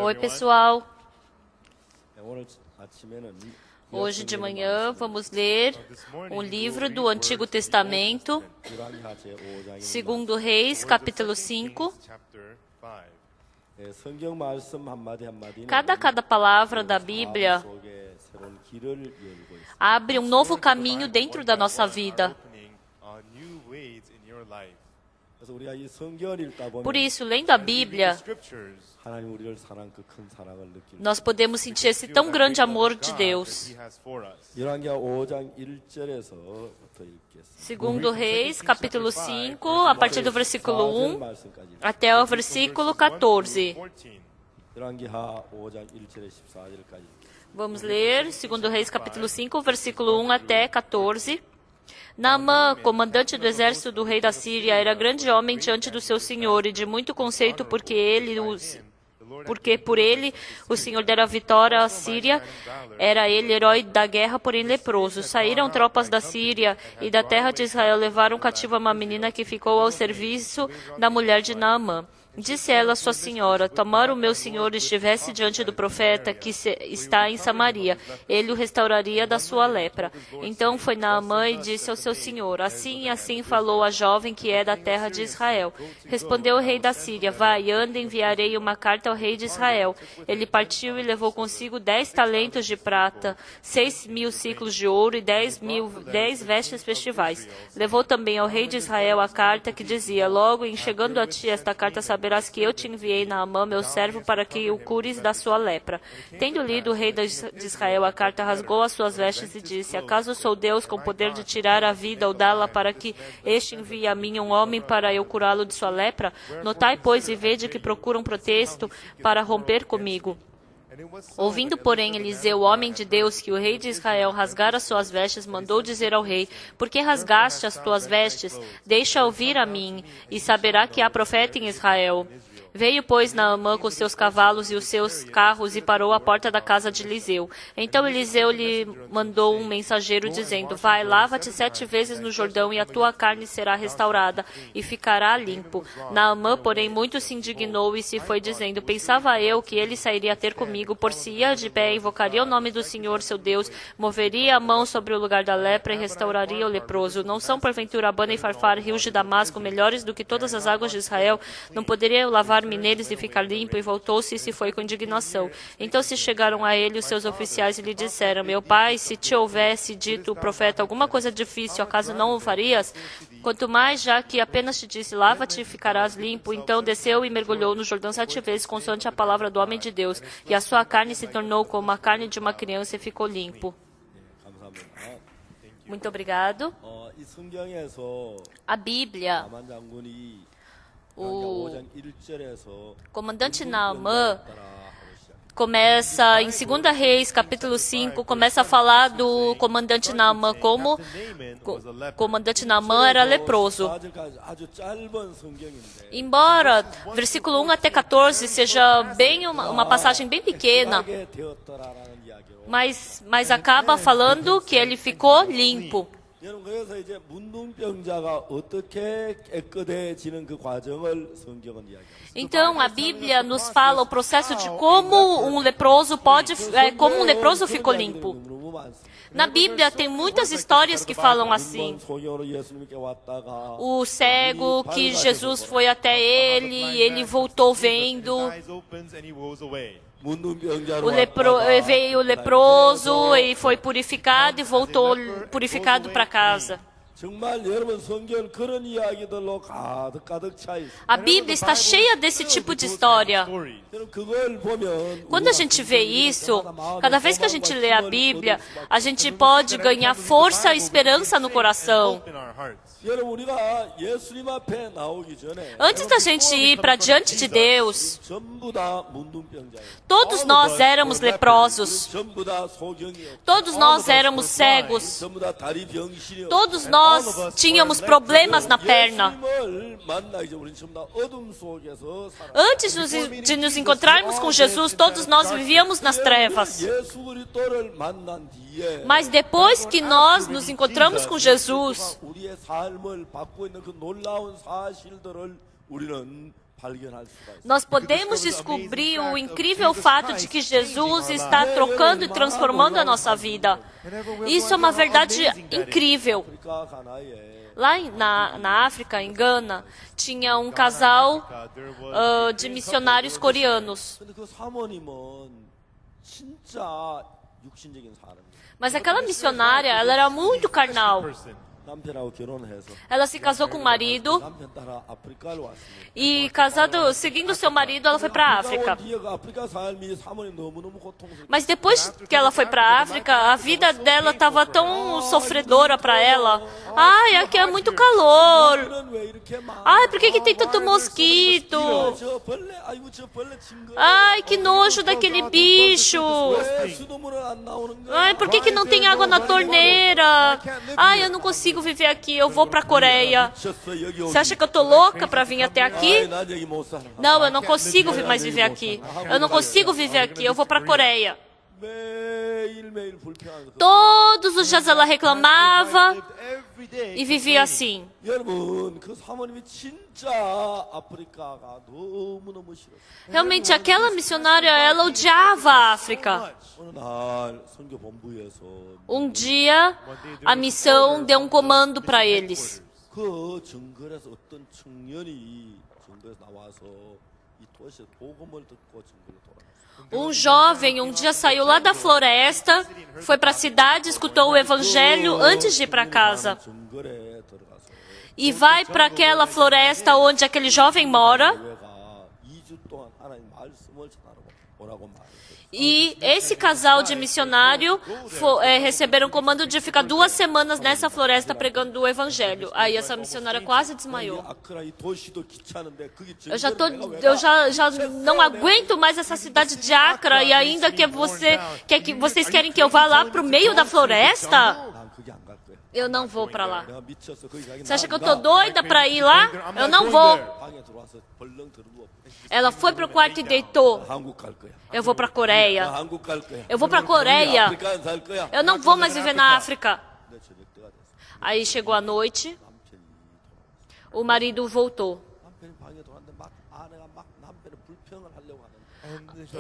Oi, pessoal. Hoje de manhã vamos ler um livro do Antigo Testamento, 2 Reis, capítulo 5. Cada palavra da Bíblia abre um novo caminho dentro da nossa vida. Por isso, lendo a Bíblia, nós podemos sentir esse tão grande amor de Deus. 2 Reis, capítulo 5, a partir do versículo 1 até o versículo 14. Vamos ler 2 Reis, capítulo 5, versículo 1 até 14. Naamã, comandante do exército do rei da Síria, era grande homem diante do seu senhor e de muito conceito porque por ele o Senhor dera vitória à Síria. Era ele herói da guerra, porém leproso. Saíram tropas da Síria e da terra de Israel, levaram cativa uma menina que ficou ao serviço da mulher de Naamã. Disse ela à sua senhora: tomara o meu senhor estivesse diante do profeta que está em Samaria, ele o restauraria da sua lepra. Então foi Naamã e disse ao seu senhor: assim e assim falou a jovem que é da terra de Israel. Respondeu o rei da Síria: vai, anda, enviarei uma carta ao rei de Israel. Ele partiu e levou consigo 10 talentos de prata, 6.000 ciclos de ouro e 10 vestes festivais. Levou também ao rei de Israel a carta que dizia: logo em chegando a ti esta carta, saberás que eu te enviei Naamã, meu servo, para que o cures da sua lepra. Tendo lido o rei de Israel a carta, rasgou as suas vestes e disse: acaso sou Deus com poder de tirar a vida ou dá-la para que este envie a mim um homem para eu curá-lo de sua lepra? Notai, pois, e vede que procuram pretexto para romper comigo. Ouvindo, porém, Eliseu, o homem de Deus, que o rei de Israel rasgara suas vestes, mandou dizer ao rei: por que rasgaste as tuas vestes? Deixa ouvir a mim, e saberá que há profeta em Israel. Veio, pois, Naamã com seus cavalos e os seus carros e parou à porta da casa de Eliseu. Então Eliseu lhe mandou um mensageiro dizendo: vai, lava-te 7 vezes no Jordão e a tua carne será restaurada e ficará limpo. Naamã, porém, muito se indignou e se foi dizendo: pensava eu que ele sairia a ter comigo, por-se-ia de pé, invocaria o nome do Senhor seu Deus, moveria a mão sobre o lugar da lepra e restauraria o leproso. Não são porventura Abana e Farfar, rios de Damasco, melhores do que todas as águas de Israel? Não poderia eu lavar neles e ficar limpo? E voltou-se e se foi com indignação. Então se chegaram a ele os seus oficiais e lhe disseram: meu pai, se te houvesse dito o profeta alguma coisa difícil, acaso não o farias? Quanto mais, já que apenas te disse: lava-te e ficarás limpo. Então desceu e mergulhou no Jordão 7 vezes, consoante a palavra do homem de Deus, e a sua carne se tornou como a carne de uma criança e ficou limpo. Muito obrigado. A Bíblia, o comandante Naamã começa em 2 Reis, capítulo 5, começa a falar do comandante Naamã como o comandante Naamã era leproso. Embora versículo 1 até 14 seja bem uma passagem bem pequena, mas acaba falando que ele ficou limpo. Então a Bíblia nos fala o processo de como um leproso ficou limpo. Na Bíblia tem muitas histórias que falam assim. O cego, que Jesus foi até ele e ele voltou vendo. Veio o leproso e foi purificado e voltou purificado para casa. A Bíblia está cheia desse tipo de história. Quando a gente vê isso, cada vez que a gente lê a Bíblia, a gente pode ganhar força e esperança no coração. Antes da gente ir para diante de Deus, todos nós éramos leprosos, todos nós éramos cegos, todos nós tínhamos problemas na perna. Antes de nos encontrarmos com Jesus, todos nós vivíamos nas trevas. Mas depois que nós nos encontramos com Jesus, nós podemos descobrir o incrível fato de que Jesus está trocando e transformando a nossa vida. Isso é uma verdade incrível. Lá na África, em Gana, tinha um casal de missionários coreanos. Mas aquela missionária, ela era muito carnal. Ela se casou com o marido e, seguindo seu marido, ela foi para a África. Mas depois que ela foi para a África, a vida dela estava tão sofredora para ela. Ai, aqui é muito calor. Ai, por que tem tanto mosquito? Ai, que nojo daquele bicho. Ai, por que não tem água na torneira? Ai, eu não consigo viver aqui, eu vou para a Coreia. Você acha que eu tô louca para vir até aqui? Não, eu não consigo mais viver aqui. Eu não consigo viver aqui, eu vou para a Coreia. Todos os dias ela reclamava e vivia assim. Realmente, aquela missionária, ela odiava a África. Um dia, a missão deu um comando para eles. Um jovem um dia saiu lá da floresta, foi para a cidade, escutou o evangelho antes de ir para casa. E vai para aquela floresta onde aquele jovem mora. E esse casal de missionário receberam o comando de ficar 2 semanas nessa floresta pregando o evangelho. Aí essa missionária quase desmaiou. Eu já não aguento mais essa cidade de Accra e ainda que vocês querem que eu vá lá para o meio da floresta? Eu não vou para lá. Você acha que eu estou doida para ir lá? Eu não vou. Ela foi para o quarto e deitou. Eu vou para a Coreia. Eu vou para a Coreia. Eu não vou mais viver na África. Aí chegou a noite. O marido voltou.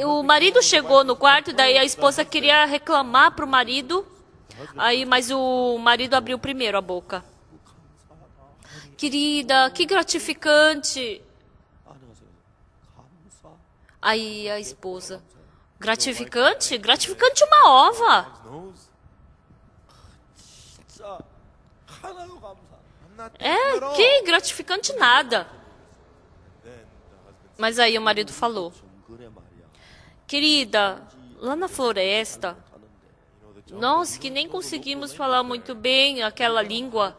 O marido chegou no quarto, daí a esposa queria reclamar para o marido. Mas o marido abriu primeiro a boca. Querida, que gratificante. Aí a esposa, gratificante? Gratificante uma ova. Que gratificante nada. Mas aí o marido falou, querida, lá na floresta, nós que nem conseguimos falar muito bem aquela língua,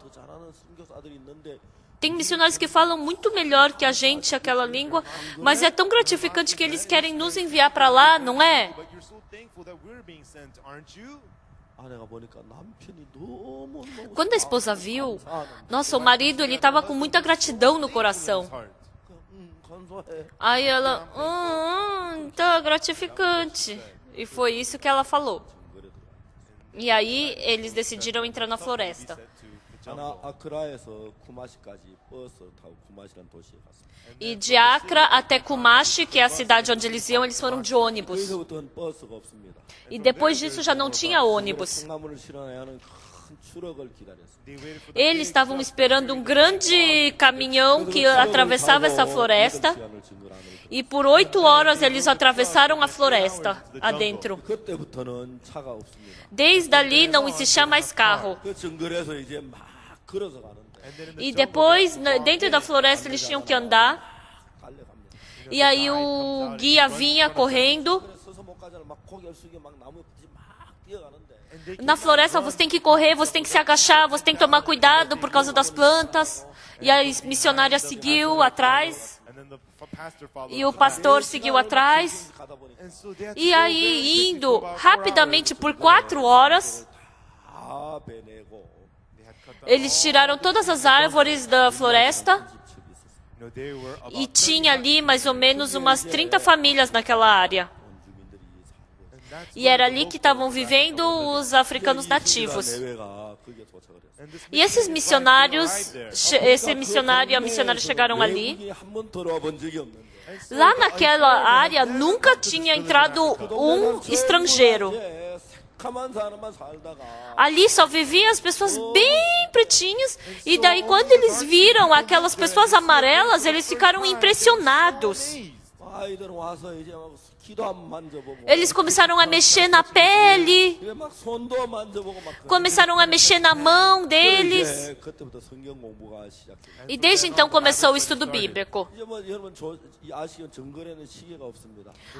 tem missionários que falam muito melhor que a gente aquela língua, mas é tão gratificante que eles querem nos enviar para lá, não é? Quando a esposa viu, nossa, o marido ele estava com muita gratidão no coração. Aí ela, tá gratificante. E foi isso que ela falou. E aí eles decidiram entrar na floresta. E de Accra até Kumashi, que é a cidade onde eles iam, eles foram de ônibus. E depois disso já não tinha ônibus. Eles estavam esperando um grande caminhão que atravessava essa floresta. E por 8 horas eles atravessaram a floresta adentro. Desde ali não existia mais carro. E depois, dentro da floresta, eles tinham que andar. E aí o guia vinha correndo. Na floresta você tem que correr, você tem que se agachar, você tem que tomar cuidado por causa das plantas. E a missionária seguiu atrás. E o pastor seguiu atrás. E aí, indo rapidamente por 4 horas, eles tiraram todas as árvores da floresta. E tinha ali mais ou menos umas 30 famílias naquela área. E era ali que estavam vivendo os africanos nativos. E esses missionários, esse missionário e a missionária chegaram ali. Lá naquela área nunca tinha entrado um estrangeiro. Ali só viviam as pessoas bem pretinhas. E daí quando eles viram aquelas pessoas amarelas, eles ficaram impressionados. Eles começaram a mexer na pele, começaram a mexer na mão deles. E desde então começou o estudo bíblico.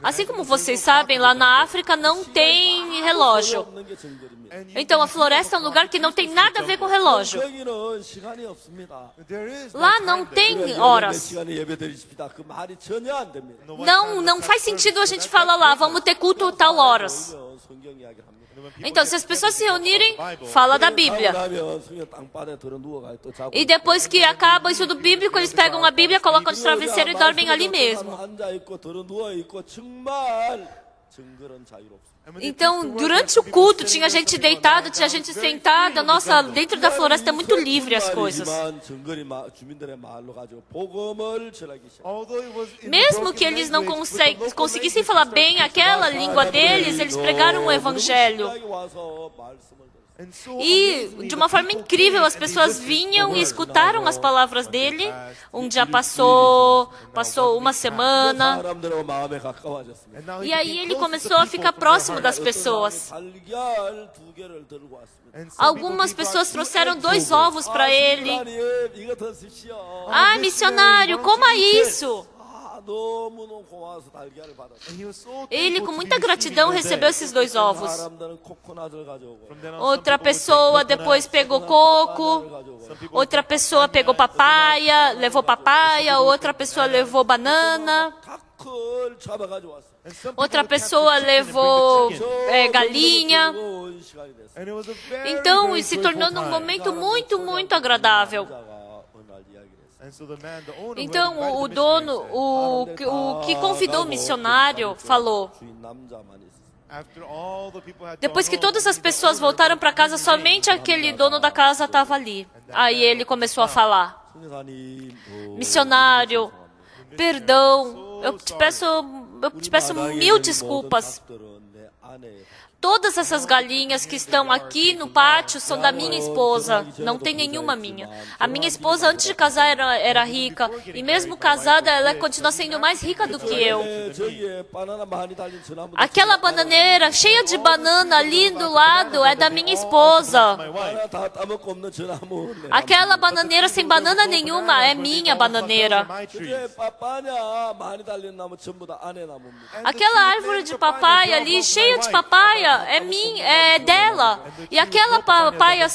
Assim como vocês sabem, lá na África não tem relógio. Então a floresta é um lugar que não tem nada a ver com relógio. Lá não tem horas. Não faz sentido a gente falar lá, vamos ter culto tal horas. Então, se as pessoas se reunirem, fala da Bíblia. E depois que acaba o estudo bíblico, eles pegam a Bíblia, colocam de travesseiro e dormem ali mesmo. Então, durante o culto, tinha gente deitada, tinha gente sentada. Nossa, dentro da floresta é muito livre as coisas. Mesmo que eles não conseguissem falar bem aquela língua deles, eles pregaram o evangelho. E, de uma forma incrível, as pessoas vinham e escutaram as palavras dele. Um dia passou uma semana. E aí ele começou a ficar próximo das pessoas. Algumas pessoas trouxeram 2 ovos para ele. Ah, missionário, coma isso! Ele, com muita gratidão, recebeu esses 2 ovos. Outra pessoa depois pegou coco. Outra pessoa pegou papaya, levou papaya. Outra pessoa levou banana. Outra pessoa levou galinha. Então, se tornou um momento muito, muito agradável. Então, o dono, o que convidou o missionário, falou: depois que todas as pessoas voltaram para casa, somente aquele dono da casa estava ali. Aí ele começou a falar: missionário, perdão, eu te peço 1000 desculpas. Todas essas galinhas que estão aqui no pátio são da minha esposa. Não tem nenhuma minha. A minha esposa, antes de casar, era rica. E mesmo casada, ela continua sendo mais rica do que eu. Aquela bananeira cheia de banana ali do lado é da minha esposa. Aquela bananeira sem banana nenhuma é minha bananeira. Aquela árvore de papaya ali, cheia de papaya, é minha, é dela. E aquela papaya,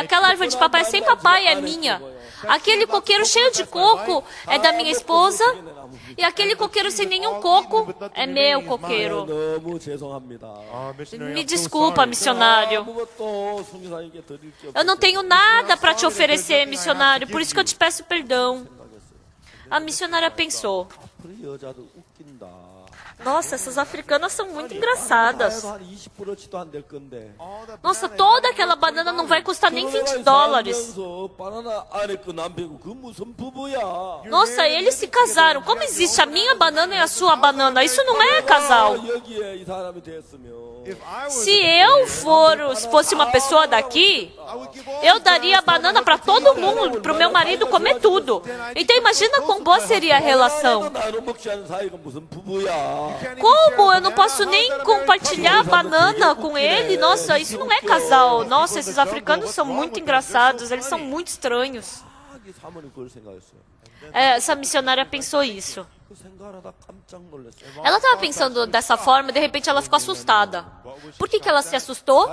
aquela árvore de papaya sem papaya é minha. Aquele coqueiro cheio de coco é da minha esposa. E aquele coqueiro sem nenhum coco é meu coqueiro. Me desculpa, missionário. Eu não tenho nada para te oferecer, missionário. Por isso que eu te peço perdão. A missionária pensou: nossa, essas africanas são muito engraçadas. Nossa, toda aquela banana não vai custar nem $20. Nossa, eles se casaram. Como existe a minha banana e a sua banana? Isso não é casal. Se eu fosse uma pessoa daqui, eu daria a banana para todo mundo, para o meu marido comer tudo. Então imagina quão boa seria a relação. Como? Eu não posso nem compartilhar a banana com ele? Nossa, isso não é casal. Nossa, esses africanos são muito engraçados, eles são muito estranhos. Essa missionária pensou isso. Ela estava pensando dessa forma, de repente ela ficou assustada. Por que ela se assustou?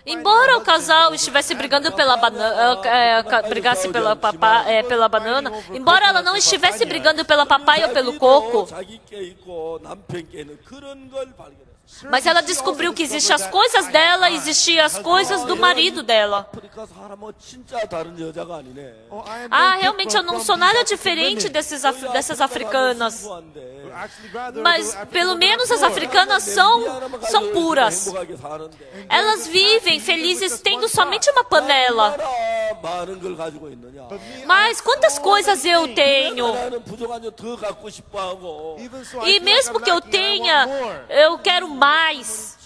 Embora o casal estivesse brigando pela banana, brigasse pela banana, embora ela não estivesse brigando pela papaya ou pelo coco, mas ela descobriu que existiam as coisas dela e existiam as coisas do marido dela. Ah, realmente eu não sou nada diferente dessas africanas. Mas pelo menos as africanas são puras. Elas vivem felizes tendo somente uma panela. Mas quantas coisas eu tenho? E mesmo que eu tenha, eu quero mais.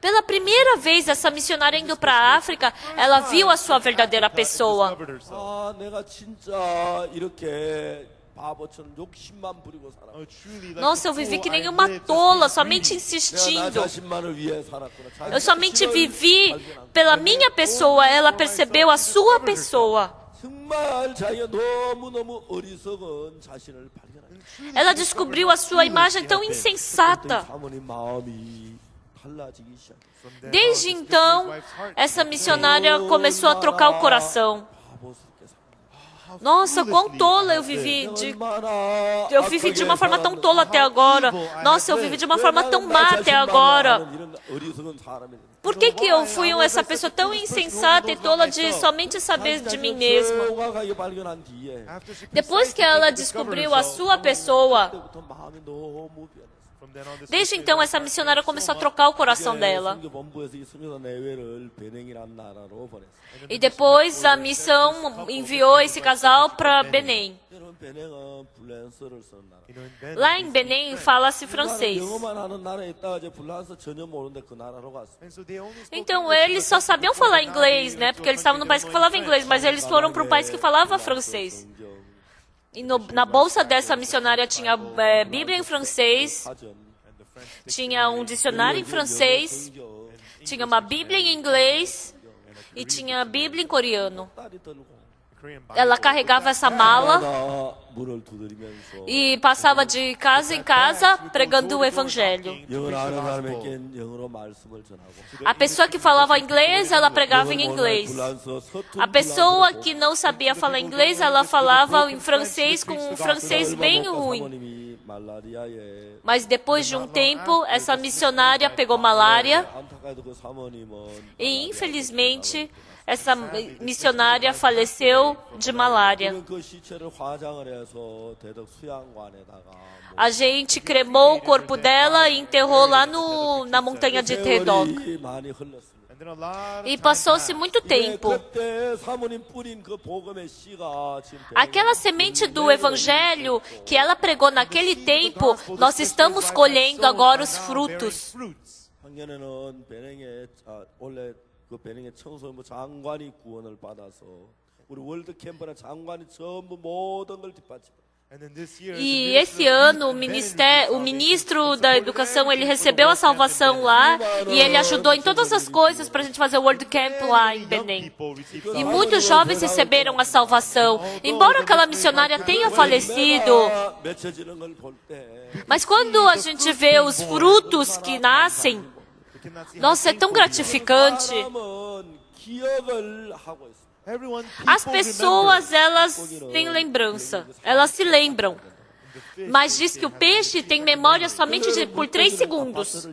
Pela primeira vez, essa missionária indo para a África, ela viu a sua verdadeira pessoa. Nossa, eu vivi que nem uma tola, somente insistindo. Eu somente vivi pela minha pessoa, ela percebeu a sua pessoa. Ela descobriu a sua imagem tão insensata. Desde então, essa missionária começou a trocar o coração. Nossa, quão tola eu vivi. Eu vivi de uma forma tão tola até agora. Nossa, eu vivi de uma forma tão má até agora. Por que eu fui essa pessoa tão insensata e tola de somente saber de mim mesma? Depois que ela descobriu a sua pessoa, desde então essa missionária começou a trocar o coração dela. E depois a missão enviou esse casal para Benin. Lá em Benin fala-se francês. Então eles só sabiam falar inglês, né? Porque eles estavam num país que falava inglês, mas eles foram para um país que falava francês. E na bolsa dessa missionária tinha Bíblia em francês, tinha um dicionário em francês, tinha uma Bíblia em inglês e tinha a Bíblia em coreano. Ela carregava essa mala e passava de casa em casa pregando o evangelho. A pessoa que falava inglês, ela pregava em inglês. A pessoa que não sabia falar inglês, ela falava em francês com um francês bem ruim. Mas depois de um tempo, essa missionária pegou malária e, infelizmente, essa missionária faleceu de malária. A gente cremou o corpo dela e enterrou lá na montanha de Tedok. E passou-se muito tempo. Aquela semente do evangelho que ela pregou naquele tempo, nós estamos colhendo agora os frutos. 그 베닝의 청소년부 장관이 구원을 받아서 우리 월드 캠프나 장관이 전부 모든 걸 뒷받침. E esse ano o ministro da educação ele recebeu a salvação lá e ele ajudou em todas as coisas para a gente fazer o World Camp lá em Benin. E muitos jovens receberam a salvação, embora aquela missionária tenha falecido. Mas quando a gente vê os frutos que nascem, nossa, é tão gratificante. As pessoas, elas têm lembrança, elas se lembram. Mas diz que o peixe tem memória somente por 3 segundos.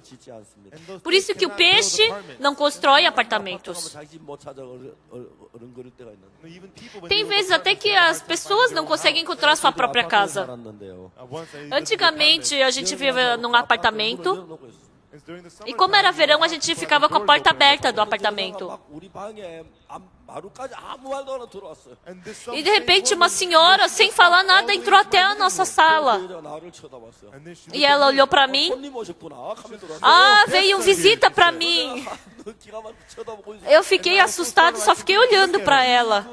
Por isso que o peixe não constrói apartamentos. Tem vezes até que as pessoas não conseguem encontrar sua própria casa. Antigamente, a gente vivia num apartamento. E como era verão, a gente ficava com a porta aberta do apartamento. E de repente uma senhora, sem falar nada, entrou até a nossa sala. E ela olhou para mim. Ah, veio visita para mim. Eu fiquei assustado, só fiquei olhando para ela.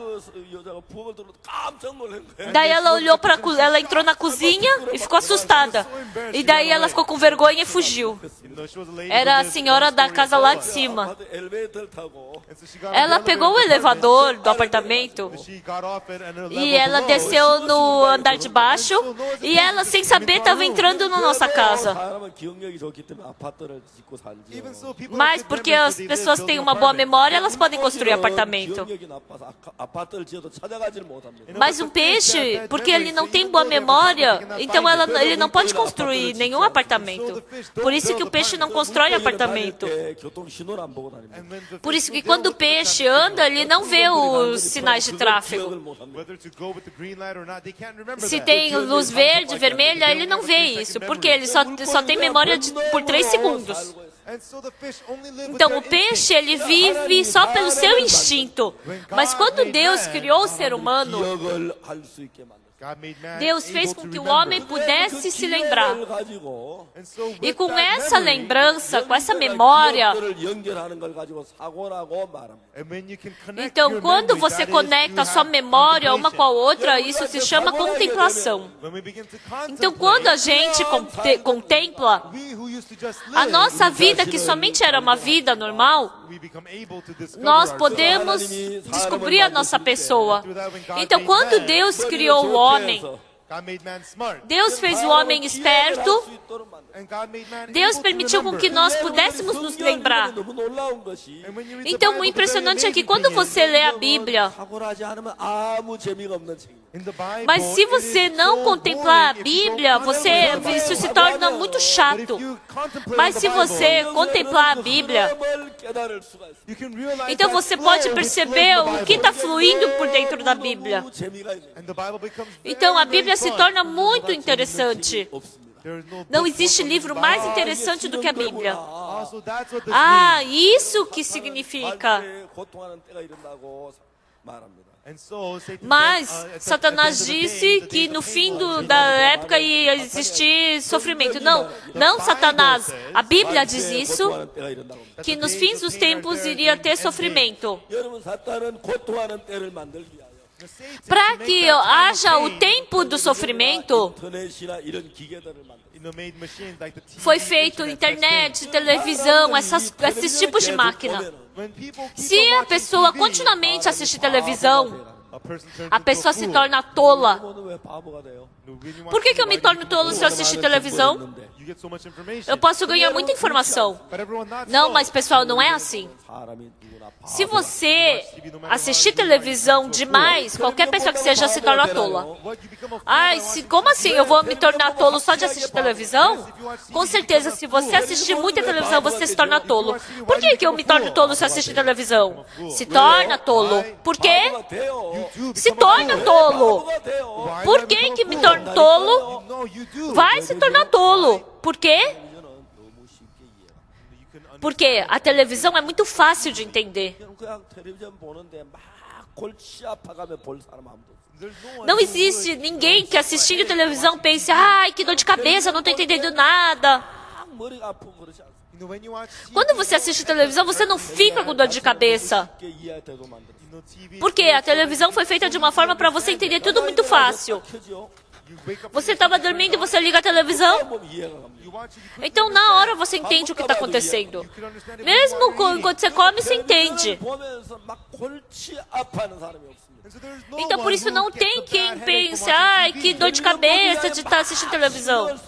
Daí ela olhou ela entrou na cozinha e ficou assustada. E daí ela ficou com vergonha e fugiu. Era a senhora da casa lá de cima. Ela pegou o elevador do apartamento e ela desceu no andar de baixo e ela, sem saber, estava entrando na nossa casa. Mas porque as pessoas têm uma boa memória, elas podem construir apartamento. Mas um peixe, porque ele não tem boa memória, então ele não pode construir nenhum apartamento. Por isso que o peixe não constrói apartamento. Por isso que quando o peixe anda, ele não vê os sinais de tráfego. Se tem luz verde, vermelha, ele não vê isso, porque ele só tem memória por 3 segundos. Então, o peixe, ele vive só pelo seu instinto. Mas quando Deus criou o ser humano, Deus fez com que o homem pudesse se lembrar. E com essa lembrança, com essa memória, então, quando você conecta a sua memória uma com a outra, isso se chama contemplação. Então, quando a gente contempla a nossa vida, que somente era uma vida normal, nós podemos descobrir a nossa pessoa. Então, quando Deus criou o homem, Deus fez o homem esperto, Deus permitiu com que nós pudéssemos nos lembrar. Então, o impressionante é que quando você lê a Bíblia, mas se você não contemplar a Bíblia, isso se torna muito chato. Mas se você contemplar a Bíblia, então você pode perceber o que está fluindo por dentro da Bíblia. Então a Bíblia se torna muito interessante. Não existe livro mais interessante do que a Bíblia. Ah, isso que significa. Mas Satanás disse que no fim da época ia existir sofrimento. Não, Satanás. A Bíblia diz isso, que nos fins dos tempos iria ter sofrimento. Para que haja o tempo do sofrimento, foi feito internet, televisão, esses tipos de máquina. Se a pessoa continuamente assistir televisão, a pessoa se torna tola. Por que eu me torno tolo se eu assistir televisão? Eu posso ganhar muita informação. Não, mas pessoal, não é assim. Se você assistir televisão demais, qualquer pessoa que seja se torna tola. Como assim? Eu vou me tornar tolo só de assistir televisão? Com certeza, se você assistir muita televisão, você se torna tolo. Por que eu me torno tolo se assistir televisão? Se torna tolo. Por quê? Se torna tolo. Por que me torno tolo? Vai se tornar tolo. Por quê? Porque a televisão é muito fácil de entender. Não existe ninguém que assistindo televisão pense, ai, que dor de cabeça, não estou entendendo nada. Quando você assiste televisão, você não fica com dor de cabeça. Porque a televisão foi feita de uma forma para você entender tudo muito fácil. Você estava dormindo e você liga a televisão? Então, na hora, você entende o que está acontecendo. Mesmo enquanto você come, você entende. Então, por isso, não tem quem pense, ai, que dor de cabeça de estar assistindo televisão.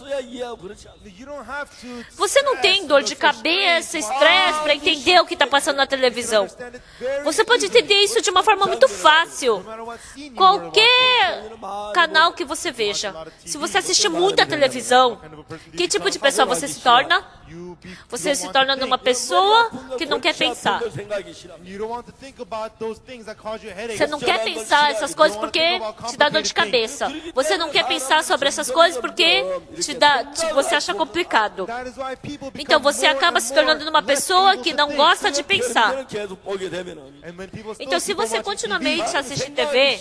Você não tem dor de cabeça, estresse para entender o que está passando na televisão. Você pode entender isso de uma forma muito fácil. Qualquer canal que você veja. Se você assistir muita televisão, que tipo de pessoa você se torna? Você se torna uma pessoa que não quer pensar. Você não quer pensar essas coisas porque te dá dor de cabeça. Você não quer pensar sobre essas coisas porque você acha complicado. Então você acaba se tornando uma pessoa que não gosta de pensar. Então se você continuamente assistir TV,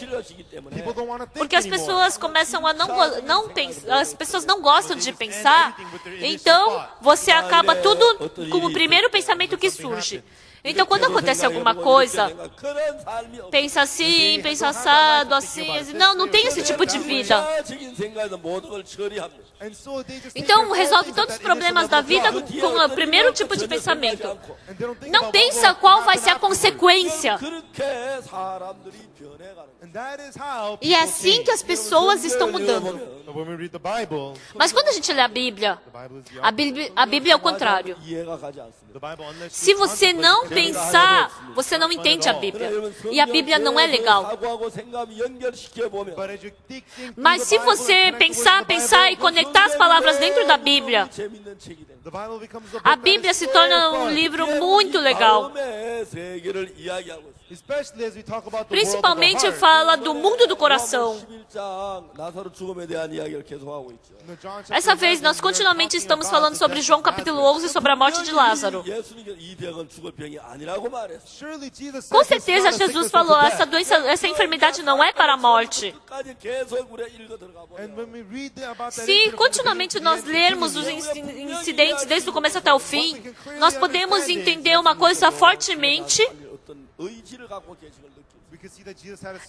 porque as pessoas começam a não pensar, as pessoas não gostam de pensar, então você acaba tudo com o primeiro pensamento que surge. Então, quando acontece alguma coisa, pensa assim, pensa assado, assim. Não tem esse tipo de vida. Então, resolve todos os problemas da vida com o primeiro tipo de pensamento. Não pensa qual vai ser a consequência. E é assim que as pessoas estão mudando. Mas quando a gente lê a Bíblia é o contrário. Se você não pensar, você não entende a Bíblia. E a Bíblia não é legal. Mas se você pensar e conectar as palavras dentro da Bíblia, a Bíblia se torna um livro muito legal. Principalmente fala do mundo do coração. Essa vez nós continuamente estamos falando sobre João capítulo 11, sobre a morte de Lázaro. Com certeza Jesus falou, essa doença, essa enfermidade não é para a morte. Se continuamente nós lermos os incidentes desde o começo até o fim, nós podemos entender uma coisa fortemente,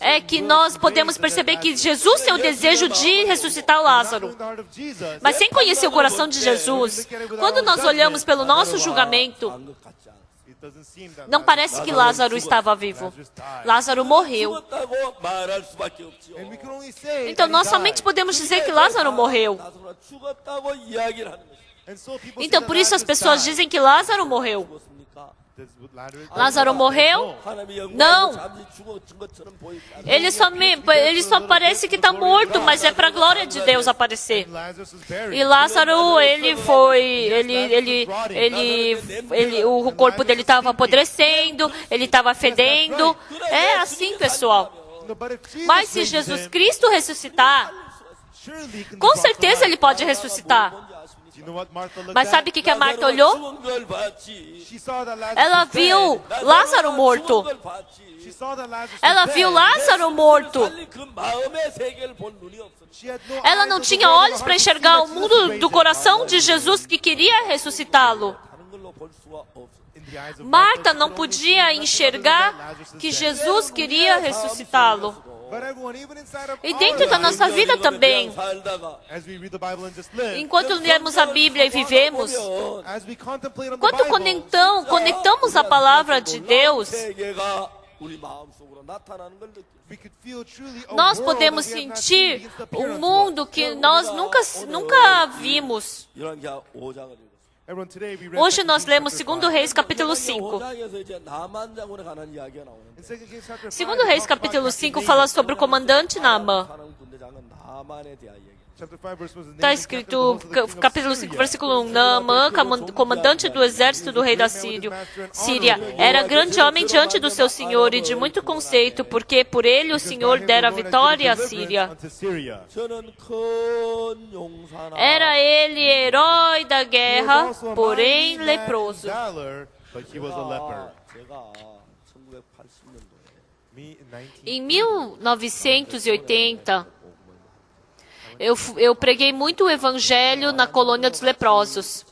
é que nós podemos perceber que Jesus tem o desejo de ressuscitar Lázaro. Mas sem conhecer o coração de Jesus, quando nós olhamos pelo nosso julgamento, não parece que Lázaro estava vivo. Lázaro morreu. Então nós somente podemos dizer que Lázaro morreu. Então por isso as pessoas dizem que Lázaro morreu. Lázaro morreu? Não. Ele só parece que está morto, mas é para a glória de Deus aparecer. E Lázaro, o corpo dele estava apodrecendo, ele estava fedendo. É assim, pessoal. Mas se Jesus Cristo ressuscitar, com certeza ele pode ressuscitar. Mas sabe o que a Marta olhou? Ela viu Lázaro morto. Ela viu Lázaro morto. Ela não tinha olhos para enxergar o mundo do coração de Jesus que queria ressuscitá-lo. Marta não podia enxergar que Jesus queria ressuscitá-lo. E dentro da nossa vida também, enquanto lemos a Bíblia e vivemos, quando conectamos a palavra de Deus, nós podemos sentir um mundo que nós nunca vimos. Hoje nós lemos 2 Reis capítulo 5. 2 Reis capítulo 5 fala sobre o comandante Naamã. Está escrito, capítulo 5, versículo 1, Naamã, comandante do exército do rei da Síria, era grande homem diante do seu senhor e de muito conceito, porque por ele o Senhor dera vitória à Síria. Era ele herói da guerra, porém leproso. Em 1980, eu preguei muito o evangelho na colônia dos leprosos.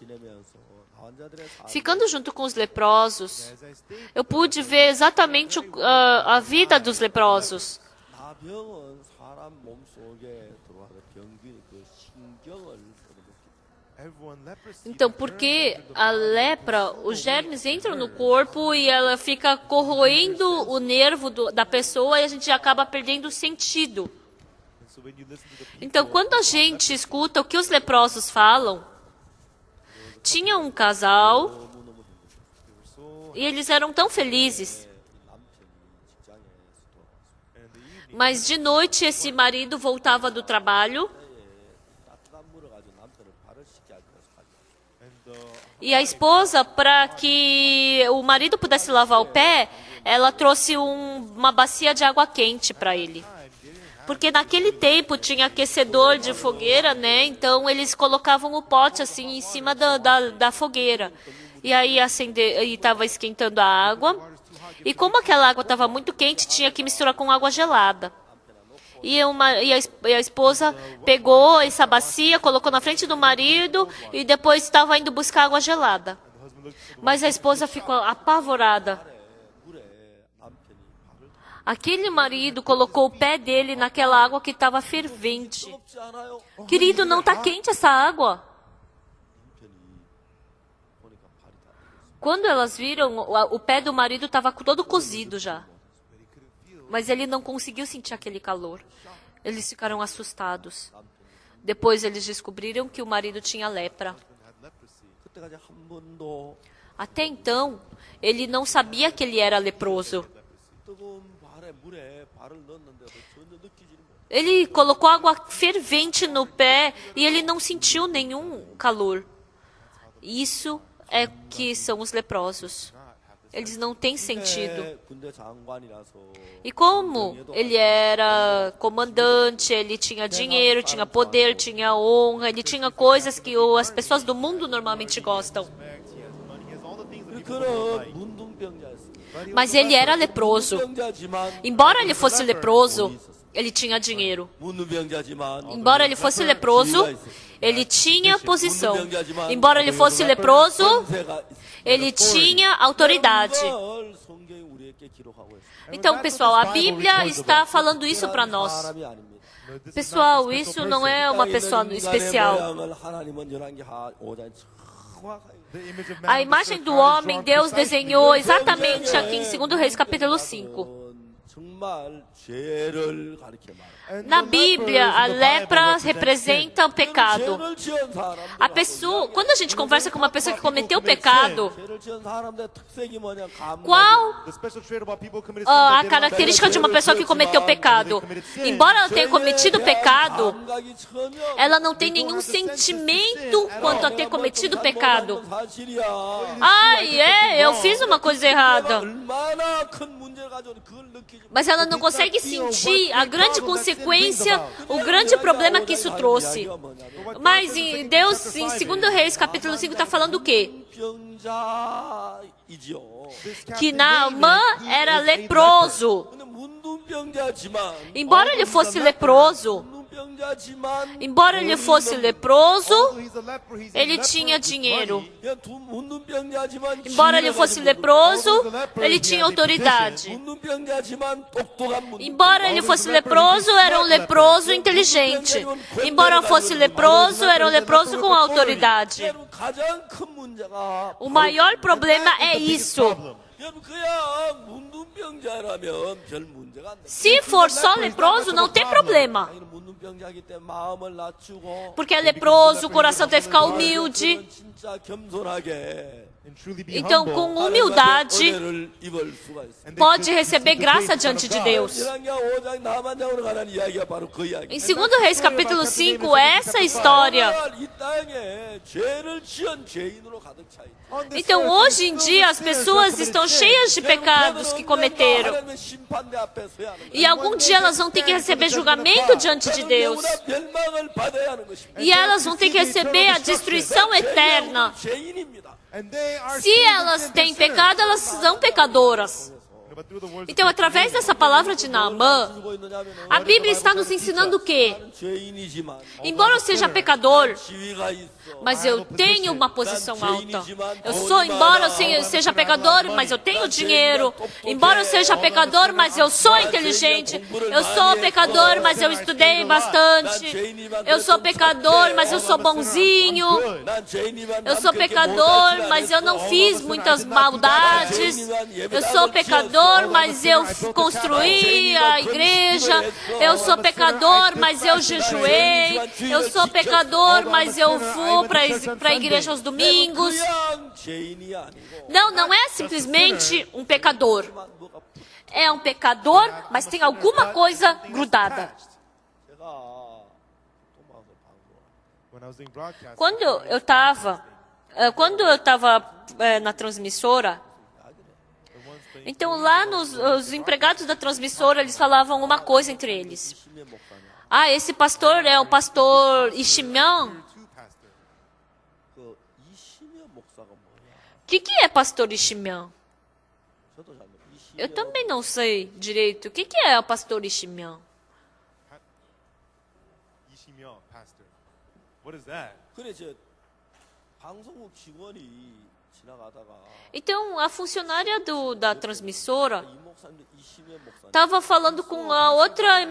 Ficando junto com os leprosos, eu pude ver exatamente a vida dos leprosos. Então, porque a lepra, os germes entram no corpo e ela fica corroendo o nervo da pessoa e a gente acaba perdendo o sentido. Então, quando a gente escuta o que os leprosos falam, tinha um casal e eles eram tão felizes. Mas de noite esse marido voltava do trabalho e a esposa, para que o marido pudesse lavar o pé, ela trouxe uma bacia de água quente para ele. Porque naquele tempo tinha aquecedor de fogueira, né? Então eles colocavam o pote assim em cima da fogueira. E aí estava esquentando a água. E como aquela água estava muito quente, tinha que misturar com água gelada. E a esposa pegou essa bacia, colocou na frente do marido e depois estava indo buscar água gelada. Mas a esposa ficou apavorada. Aquele marido colocou o pé dele naquela água que estava fervente. Querido, não está quente essa água? Quando elas viram, o pé do marido estava todo cozido já. Mas ele não conseguiu sentir aquele calor. Eles ficaram assustados. Depois eles descobriram que o marido tinha lepra. Até então, ele não sabia que ele era leproso. Ele colocou água fervente no pé e ele não sentiu nenhum calor. Isso é que são os leprosos. Eles não têm sentido. E como ele era comandante, ele tinha dinheiro, tinha poder, tinha honra, ele tinha coisas que as pessoas do mundo normalmente gostam. Mas ele era leproso. Embora ele fosse leproso, ele tinha dinheiro. Embora ele fosse leproso, ele tinha posição. Embora ele fosse leproso, ele tinha autoridade. Então, pessoal, a Bíblia está falando isso para nós. Pessoal, isso não é uma pessoa especial. A imagem do homem, Deus desenhou exatamente aqui em 2 Reis, capítulo 5. Na Bíblia, a lepra representa o pecado. A pessoa, quando a gente conversa com uma pessoa que cometeu pecado, qual a característica de uma pessoa que cometeu pecado? Embora ela tenha cometido pecado, ela não tem nenhum sentimento quanto a ter cometido pecado. Eu fiz uma coisa errada. Mas ela não consegue sentir a grande consequência, o grande problema que isso trouxe. Mas Deus, em 2 Reis, capítulo 5, está falando o quê? Que Naamã era leproso. Embora ele fosse leproso, ele tinha dinheiro. Embora ele fosse leproso, ele tinha autoridade. Embora ele fosse leproso, era um leproso inteligente. Embora fosse leproso, era um leproso com autoridade. O maior problema é isso. Se for só leproso, não tem problema. Porque é leproso, o coração deve ficar humilde. Então, com humildade, pode receber graça diante de Deus. Em 2 Reis, capítulo 5, essa história. Então, hoje em dia, as pessoas estão cheias de pecados que cometeram. E algum dia elas vão ter que receber julgamento diante de Deus. E elas vão ter que receber a destruição eterna. Se elas têm pecado, elas são pecadoras. Então, através dessa palavra de Naamã, a Bíblia está nos ensinando o quê? Embora eu seja pecador, mas eu tenho uma posição alta. Embora eu seja pecador, mas eu tenho dinheiro. Embora eu seja pecador, mas eu sou inteligente. Eu sou pecador, mas eu estudei bastante. Eu sou pecador, mas eu sou bonzinho. Eu sou pecador, mas eu não fiz muitas maldades. Eu sou pecador, mas eu construí a igreja. Eu sou pecador, mas eu jejuei. Eu sou pecador, mas eu vou para a igreja aos domingos. Não é simplesmente um pecador. É um pecador, mas tem alguma coisa grudada. Quando eu estava na transmissora, então lá os empregados da transmissora, eles falavam uma coisa entre eles. Esse pastor é o pastor Ishimian. O que é pastor Ishimian? Eu também não sei direito. O que é o pastor Ishimian? Então, a funcionária da transmissora estava falando com a outra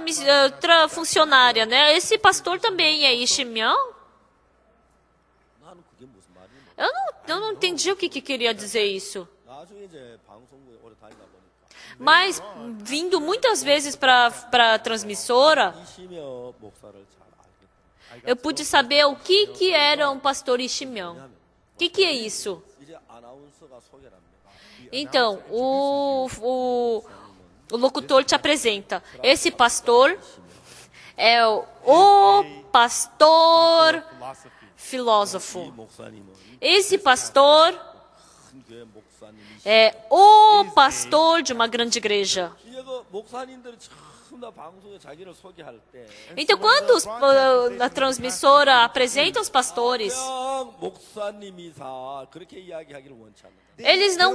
funcionária, né? Esse pastor também é Ishimian? Eu não entendi o que queria dizer isso. Mas, vindo muitas vezes para a transmissora, eu pude saber o que era um pastor Ishimian. que é isso? Então, o locutor te apresenta. Esse pastor é o pastor filósofo. Esse pastor é o pastor de uma grande igreja. Então, quando a transmissora apresenta os pastores,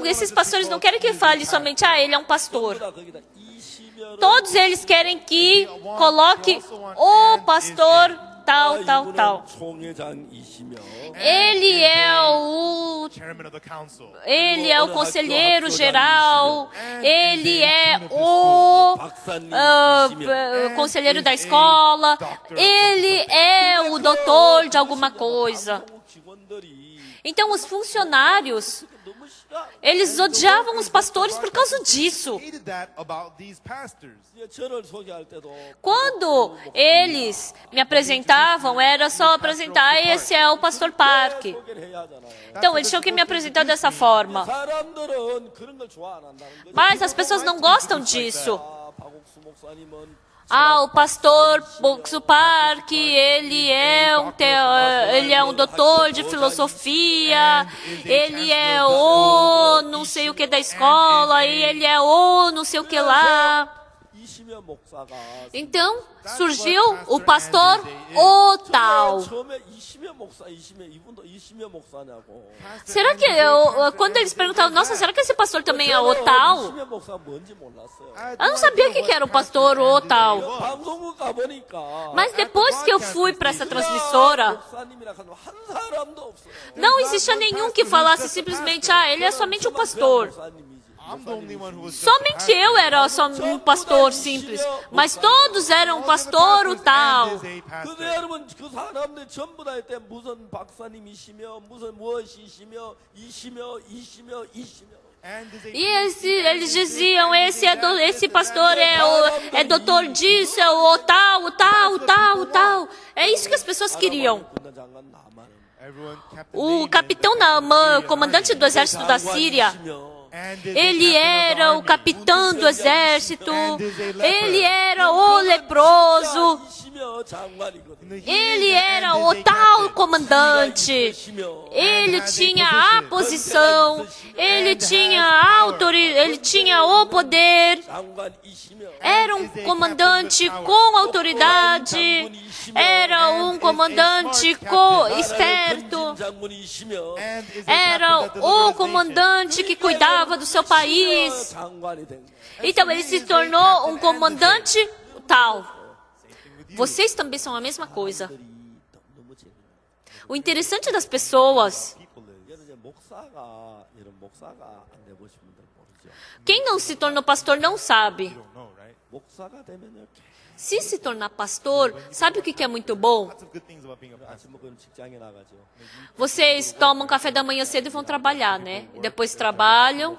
esses pastores não querem que fale somente, ele é um pastor. Todos eles querem que coloque o pastor tal, tal, tal. Ele é o conselheiro geral, ele é o conselheiro da escola, ele é o doutor de alguma coisa. Então, os funcionários, eles odiavam os pastores por causa disso. Quando eles me apresentavam, era só apresentar, esse é o pastor Park. Então, eles tinham que me apresentar dessa forma. Mas as pessoas não gostam disso. O pastor Boxu Park, ele é um doutor de filosofia, ele é o não sei o que da escola, e ele é o não sei o que lá. Então, surgiu o pastor o tal. Será que, quando eles perguntaram, nossa, será que esse pastor também é o tal? Eu não sabia o que era o pastor o tal. Mas depois que eu fui para essa transmissora, não existia nenhum que falasse simplesmente, ele é somente um pastor. Somente eu era só um pastor simples, mas todos eram pastor o tal. E eles diziam, esse pastor é doutor disso, é o tal, o tal, o tal, o tal. É isso que as pessoas queriam. O capitão Naamã, o comandante do exército da Síria, ele era o capitão do exército, ele era o leproso, ele era o tal comandante, ele tinha a posição, ele tinha o poder, era um comandante com autoridade, era um comandante esperto, era o comandante que cuidava do seu país. Então ele se tornou um comandante tal. Vocês também são a mesma coisa. O interessante das pessoas, quem não se tornou pastor não sabe. Se tornar pastor, sabe o que é muito bom? Vocês tomam café da manhã cedo e vão trabalhar, né? E depois trabalham,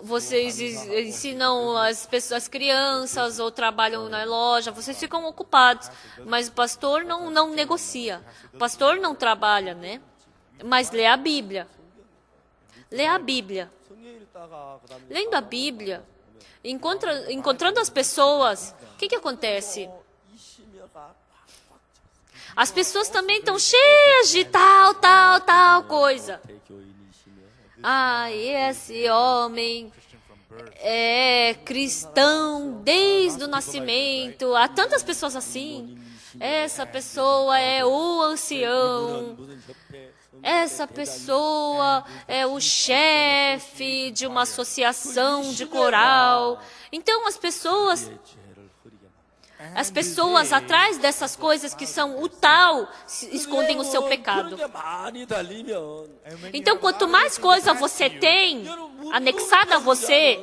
vocês ensinam as crianças ou trabalham na loja, vocês ficam ocupados. Mas o pastor não negocia. O pastor não trabalha, né? Mas lê a Bíblia. Lê a Bíblia. Lendo a Bíblia, encontrando as pessoas, o que acontece? As pessoas também estão cheias de tal coisa. Esse homem é cristão desde o nascimento. Há tantas pessoas assim. Essa pessoa é o ancião. Essa pessoa é o chefe de uma associação de coral. Então as pessoas atrás dessas coisas que são o tal, escondem o seu pecado. Então, quanto mais coisa você tem anexada a você,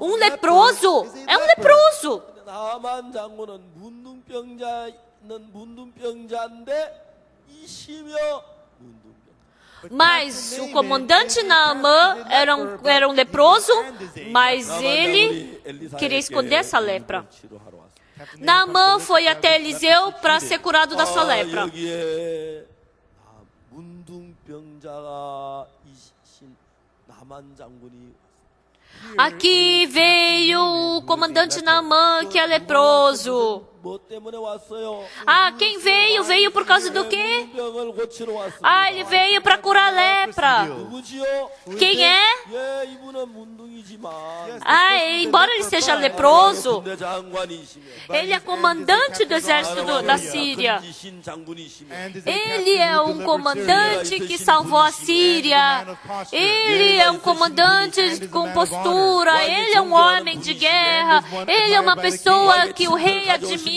um leproso é um leproso. Mas o comandante Naamã era um leproso, mas ele queria esconder essa lepra. Naamã foi até Eliseu para ser curado da sua lepra. 문둥병자가 이신 나만 장군이 Aqui veio o comandante Naamã, que é leproso. 뭐 때문에 왔어요? Ah, quem veio? Veio por causa do quê? 문둥병을 고치러 왔어요. Ah, ele veio para curar a lepra. 누구지요? Quem é? 예, 이분은 문둥이지만 Ah, embora ele seja leproso, 군대 장관이시며 ele é comandante do exército da Síria. 건지신 장군이시며 Ele é um comandante que salvou a Síria. Ele é um comandante com postura. Ele é um homem de guerra. Ele é uma pessoa que o rei admira.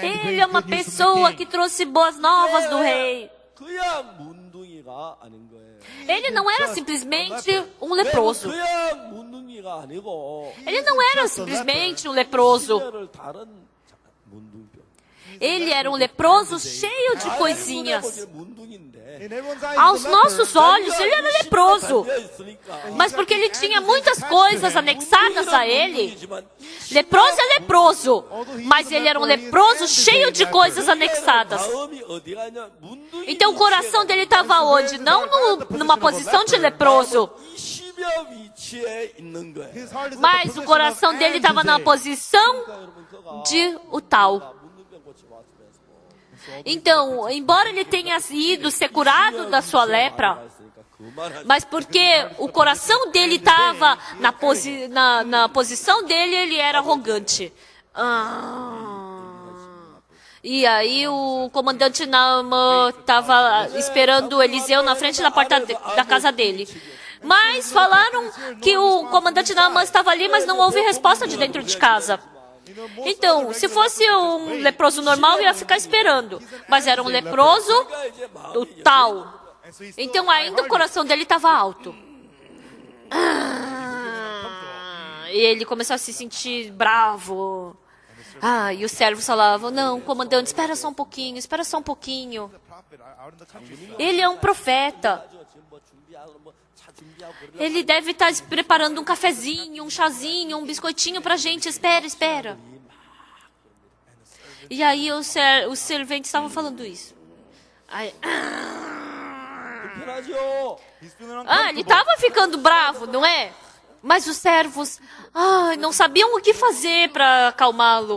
Ele é uma pessoa que trouxe boas novas do rei. 그냥 문둥이가 아닌 거예요. Ele não era simplesmente um leproso. 그냥 문둥이가 아니고 Ele não era simplesmente um leproso. 시대를 다른 문둥병. Ele era um leproso cheio de coisinhas. 문둥인데 Aos nossos olhos, ele era leproso. Mas porque ele tinha muitas coisas anexadas a ele. Leproso é leproso. Mas ele era um leproso cheio de coisas anexadas. Então o coração dele estava onde? Não numa posição de leproso. Mas o coração dele estava na posição de o tal. Então, embora ele tenha ido ser curado da sua lepra, mas porque o coração dele estava na posição dele, ele era arrogante. E aí o comandante Naamã estava esperando Eliseu na frente da porta da casa dele. Mas falaram que o comandante Naamã estava ali, mas não houve resposta de dentro de casa. Então, se fosse um leproso normal, ia ficar esperando. Mas era um leproso do tal. Então, ainda o coração dele estava alto. E ele começou a se sentir bravo. E os servos falavam, não, comandante, espera só um pouquinho, espera só um pouquinho. Ele é um profeta. Ele deve estar preparando um cafezinho, um chazinho, um biscoitinho pra gente. Espera, espera. E aí os serventes estavam falando isso. Aí, ele estava ficando bravo, não é? Mas os servos não sabiam o que fazer para acalmá-lo.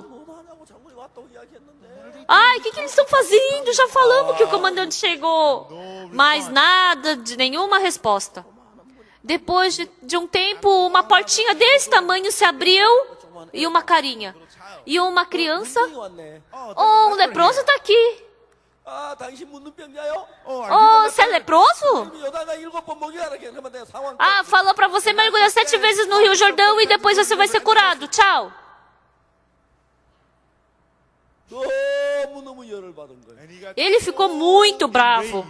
O que eles estão fazendo? Já falamos que o comandante chegou. Mas nada, de nenhuma resposta. Depois de um tempo, uma portinha desse tamanho se abriu e uma carinha. E uma criança, um leproso está aqui. Você é leproso? Falou para você mergulhar 7 vezes no Rio Jordão e depois você vai ser curado. Tchau. Ele ficou muito bravo.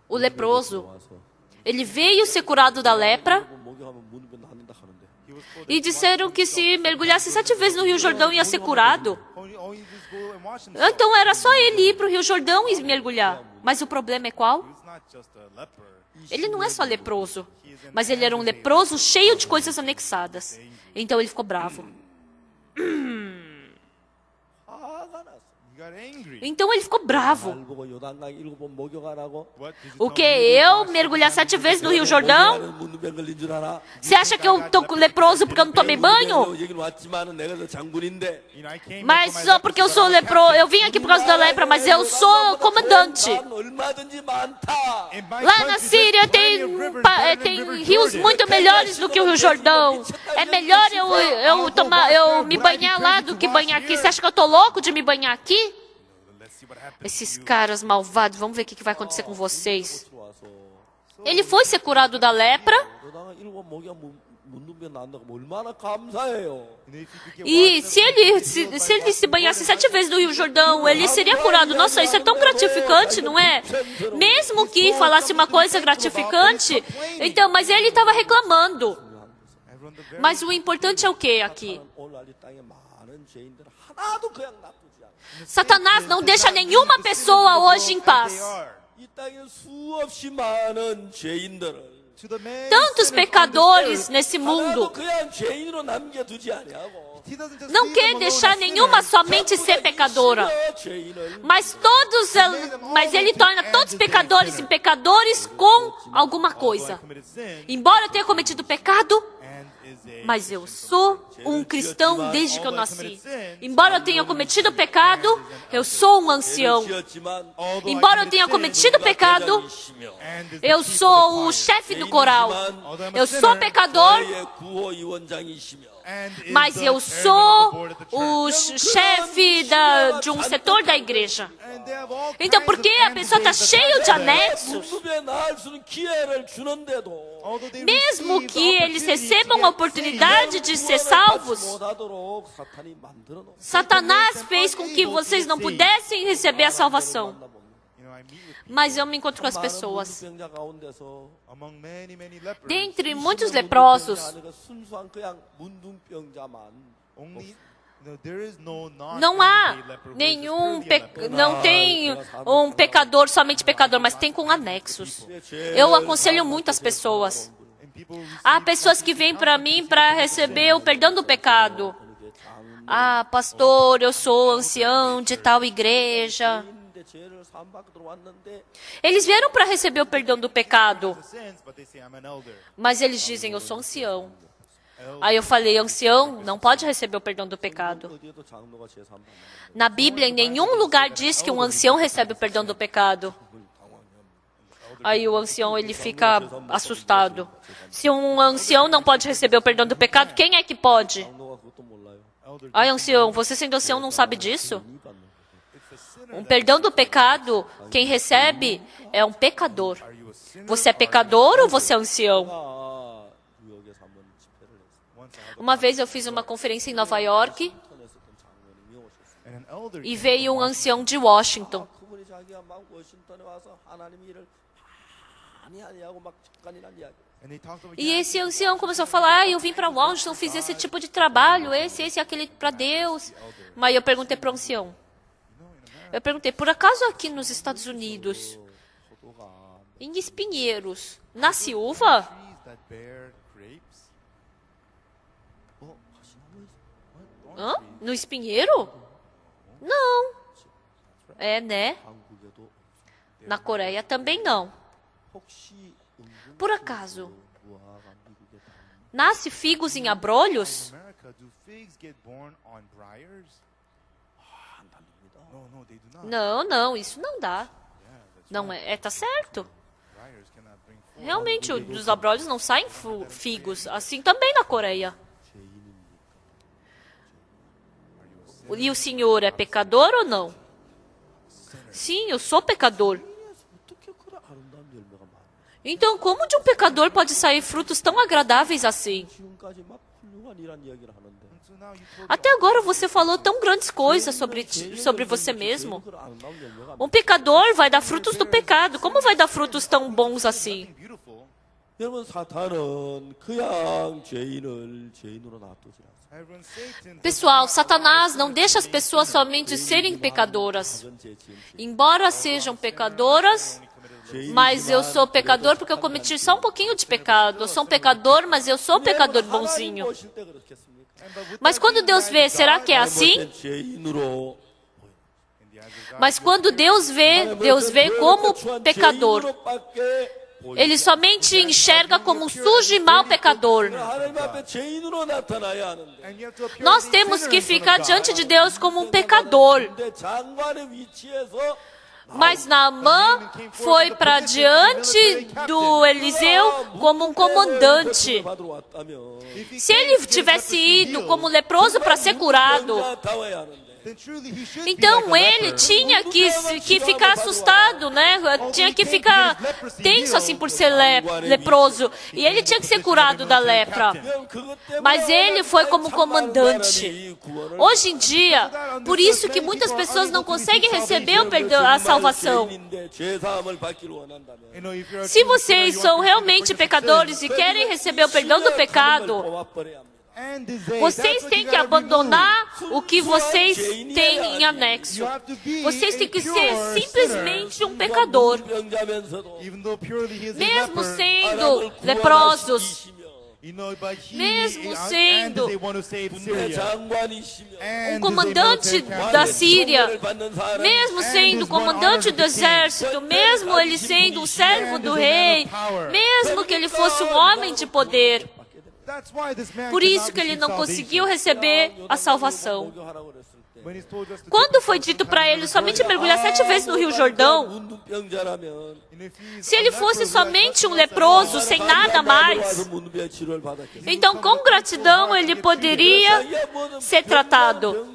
O leproso, ele veio ser curado da lepra e disseram que se mergulhasse 7 vezes no Rio Jordão ia ser curado. Então era só ele ir para o Rio Jordão e mergulhar. Mas o problema é qual? Ele não é só leproso, mas ele era um leproso cheio de coisas anexadas. Então ele ficou bravo. Então ele ficou bravo. O que? Eu mergulhar 7 vezes no Rio Jordão? Você acha que eu tô leproso porque eu não tomei banho? Mas só porque eu sou leproso, eu vim aqui por causa da lepra, mas eu sou comandante. Lá na Síria tem rios muito melhores do que o Rio Jordão. É melhor eu me banhar lá do que banhar aqui. Você acha que eu tô louco de me banhar aqui? Esses caras malvados, vamos ver o que vai acontecer com vocês. Ele foi ser curado da lepra. E se ele se banhasse 7 vezes no Rio Jordão, ele seria curado. Nossa, isso é tão gratificante, não é? Mesmo que falasse uma coisa gratificante, então, mas ele estava reclamando. Mas o importante é o que aqui? Satanás não deixa nenhuma pessoa hoje em paz. tantos pecadores nesse mundo. 하나도 그냥 죄인으로 남겨두지 아니하고 Não quer deixar nenhuma somente ser pecadora. 죄인을 Mas ele torna todos pecadores e pecadores com alguma coisa. Embora eu tenha cometido pecado, mas eu sou um cristão desde que eu nasci. Embora eu tenha cometido pecado, eu sou um ancião. Embora eu tenha cometido pecado, eu sou o chefe do coral. Eu sou pecador, mas eu sou o chefe de um setor da igreja. Então, porque a pessoa está cheia de anexos, mesmo que eles recebam a oportunidade de ser salvos, Satanás fez com que vocês não pudessem receber a salvação. Mas eu me encontro com as pessoas. Dentre muitos leprosos, não há não tem um pecador, somente pecador, mas tem com anexos. Eu aconselho muito as pessoas. Há pessoas que vêm para mim para receber o perdão do pecado. Ah, pastor, eu sou ancião de tal igreja. Eles vieram para receber o perdão do pecado, mas eles dizem, eu sou ancião. Aí eu falei, ancião não pode receber o perdão do pecado. Na Bíblia, em nenhum lugar diz que um ancião recebe o perdão do pecado. Aí o ancião, ele fica assustado. Se um ancião não pode receber o perdão do pecado, quem é que pode? Ai, ancião, você sendo ancião não sabe disso? Um perdão do pecado, quem recebe é um pecador. Você é pecador ou você é ancião? Uma vez eu fiz uma conferência em Nova York e veio um ancião de Washington. E esse ancião começou a falar, eu vim para Washington, fiz esse tipo de trabalho, esse, aquele para Deus. Mas eu perguntei para o ancião. Eu perguntei, por acaso aqui nos Estados Unidos, em Espinheiros, nasce uva? Hã? No espinheiro? Não. É, né? Na Coreia também não. Por acaso, nasce figos em abrolhos? Não, isso não dá. Não tá certo. Realmente, dos abrolhos não saem figos. Assim também na Coreia. E o senhor é pecador ou não? Sim, eu sou pecador. Então, como de um pecador pode sair frutos tão agradáveis assim? Até agora você falou tão grandes coisas sobre você mesmo. Um pecador vai dar frutos do pecado. Como vai dar frutos tão bons assim? Pessoal, Satanás não deixa as pessoas somente serem pecadoras. Embora sejam pecadoras, mas eu sou pecador porque eu cometi só um pouquinho de pecado. Eu sou um pecador, mas eu sou um pecador bonzinho. Mas quando Deus vê, será que é assim? Mas quando Deus vê como pecador. Ele somente enxerga como um sujo e mau pecador. Nós temos que ficar diante de Deus como um pecador. Mas Naamã foi para diante do Eliseu como um comandante. Se ele tivesse ido como leproso para ser curado, então ele tinha que ficar assustado, né? Tinha que ficar tenso assim por ser leproso. E ele tinha que ser curado da lepra. Mas ele foi como comandante. Hoje em dia, por isso que muitas pessoas não conseguem receber o perdão, a salvação. Se vocês são realmente pecadores e querem receber o perdão do pecado, vocês têm que abandonar o que vocês têm em anexo. Vocês têm que ser simplesmente um pecador, mesmo sendo leprosos, mesmo sendo um comandante da Síria, mesmo sendo comandante do exército, mesmo ele sendo um servo do rei, mesmo que ele fosse um homem de poder. Por isso que ele não conseguiu receber a salvação. Quando foi dito para ele somente mergulhar 7 vezes no Rio Jordão, se ele fosse somente um leproso, sem nada mais, então com gratidão ele poderia ser tratado.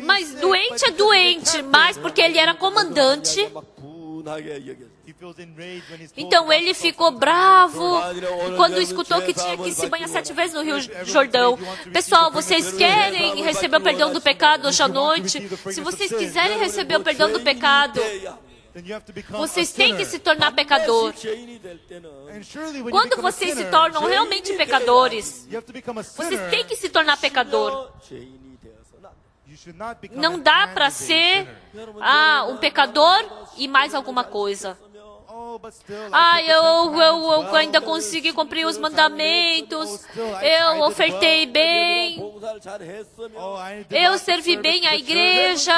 Mas doente é doente, mas porque ele era comandante, então ele ficou bravo quando escutou que tinha que se banhar 7 vezes no Rio Jordão. Pessoal, vocês querem receber o perdão do pecado hoje à noite? Se vocês quiserem receber o perdão do pecado, vocês têm que se tornar pecador. Quando vocês se tornam realmente pecadores, vocês têm que se tornar pecador. Não dá para ser um pecador e mais alguma coisa. Eu ainda consegui cumprir os mandamentos, eu ofertei bem, eu servi bem à igreja.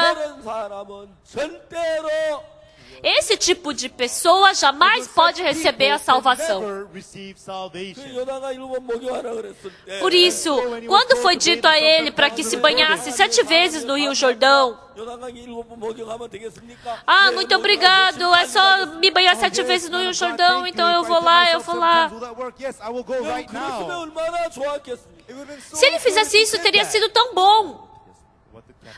Esse tipo de pessoa jamais pode receber a salvação. Por isso, quando foi dito a ele para que se banhasse 7 vezes no Rio Jordão, muito obrigado, é só me banhar 7 vezes no Rio Jordão, então eu vou lá. Se ele fizesse isso, teria sido tão bom.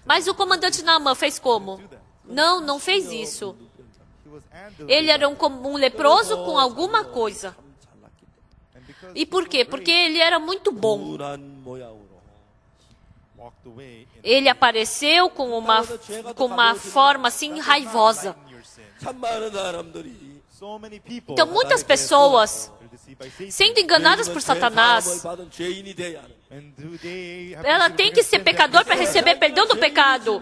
Mas o comandante Naamã fez como? Não fez isso. Ele era um leproso com alguma coisa. E por quê? Porque ele era muito bom. Ele apareceu com uma forma assim raivosa. Então muitas pessoas, sendo enganadas por Satanás, ela tem que ser pecador para receber perdão do pecado.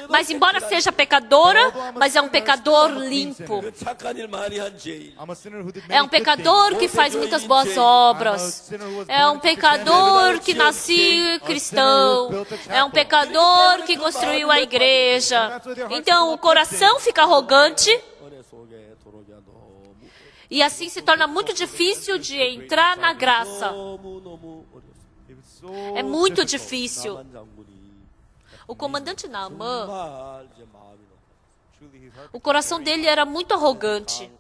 Mas embora seja pecadora, mas é um pecador limpo. É um pecador que faz muitas boas obras. É um pecador que nasce cristão. É um pecador que construiu a igreja. Então o coração fica arrogante. E assim se torna muito difícil de entrar na graça. É muito difícil. O comandante Naamã, o coração dele era muito arrogante.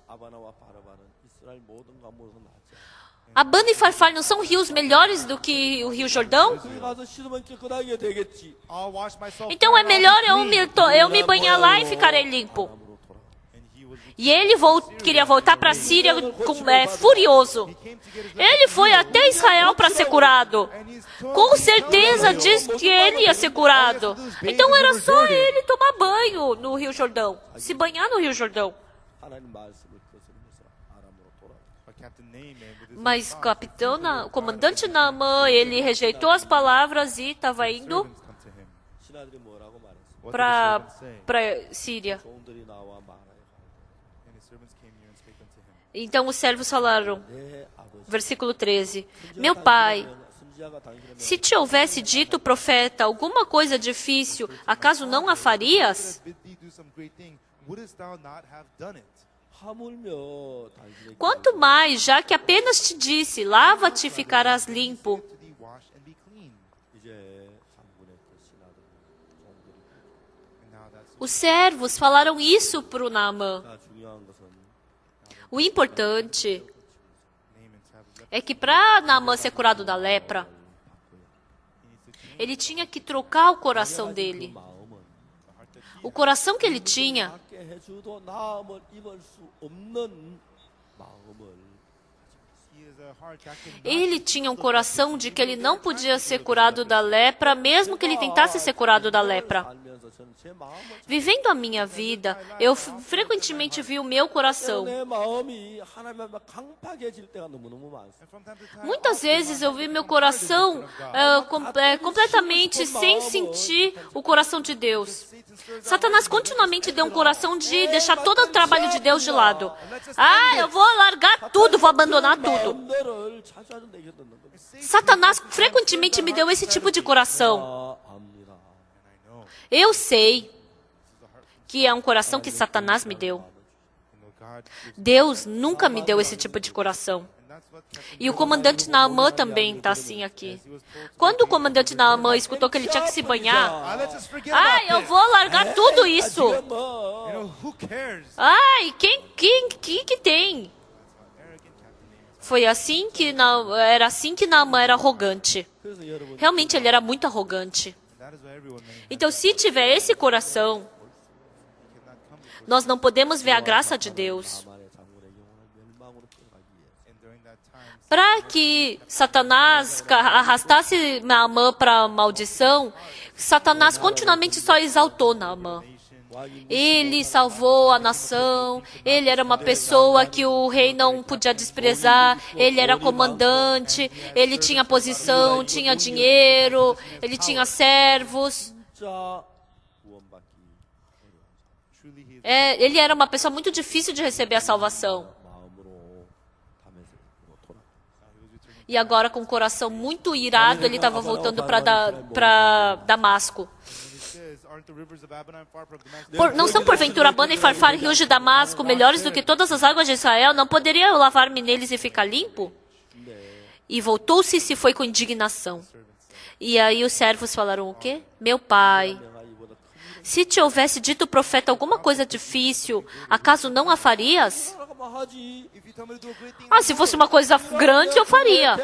Abana e Farfar não são rios melhores do que o Rio Jordão? Então é melhor eu me banhar lá e ficarei limpo. E ele queria voltar para a Síria furioso. Ele foi até Israel para ser curado. Com certeza diz que ele ia ser curado. Então era só ele tomar banho no Rio Jordão. Se banhar no Rio Jordão. Mas o comandante Naamã, ele rejeitou as palavras e estava indo para Síria. Então os servos falaram, versículo 13, meu pai, se te houvesse dito, profeta, alguma coisa difícil, acaso não a farias? Quanto mais, já que apenas te disse, lava-te e ficarás limpo. Os servos falaram isso para o Naamã. O importante é que para Naamã ser curado da lepra, ele tinha que trocar o coração dele. O coração que ele tinha Ele tinha um coração de que ele não podia ser curado da lepra, mesmo que ele tentasse ser curado da lepra. Vivendo a minha vida, eu frequentemente vi o meu coração. Muitas vezes eu vi meu coração completamente sem sentir o coração de Deus. Satanás continuamente deu um coração de deixar todo o trabalho de Deus de lado. Eu vou largar tudo, vou abandonar tudo. Satanás frequentemente me deu esse tipo de coração. Eu sei que é um coração que Satanás me deu. Deus nunca me deu esse tipo de coração. E o comandante Naamã também está assim aqui. Quando o comandante Naamã escutou que ele tinha que se banhar, eu vou largar tudo isso. Que tem? Foi assim que Naamã era arrogante. Realmente ele era muito arrogante. Então, se tiver esse coração, nós não podemos ver a graça de Deus. Para que Satanás arrastasse Naamã para a maldição, Satanás continuamente só exaltou Naamã. Ele salvou a nação, ele era uma pessoa que o rei não podia desprezar, ele era comandante, ele tinha posição, tinha dinheiro, ele tinha servos. Ele era uma pessoa muito difícil de receber a salvação. E agora, com o coração muito irado, ele estava voltando para Damasco. Não são porventura Abana e Farfar, rios de Damasco, melhores do que todas as águas de Israel? Não poderia eu lavar-me neles e ficar limpo? E voltou-se e se foi com indignação. E aí os servos falaram o quê? Meu pai, se te houvesse dito o profeta alguma coisa difícil, acaso não a farias? Se fosse uma coisa grande, eu faria.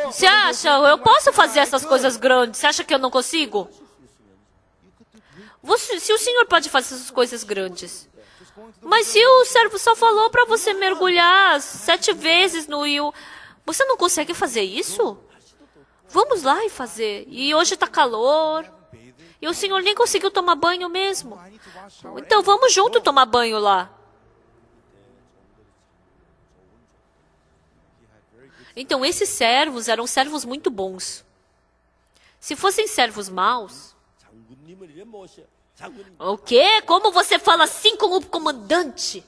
Você acha? Eu posso fazer essas coisas grandes. Você acha que eu não consigo? Se o Senhor pode fazer essas coisas grandes. Mas se o servo só falou para você mergulhar 7 vezes no rio, você não consegue fazer isso? Vamos lá e fazer. E hoje está calor. E o Senhor nem conseguiu tomar banho mesmo. Então vamos junto tomar banho lá. Então esses servos eram servos muito bons. Se fossem servos maus... O quê? Como você fala assim com o comandante?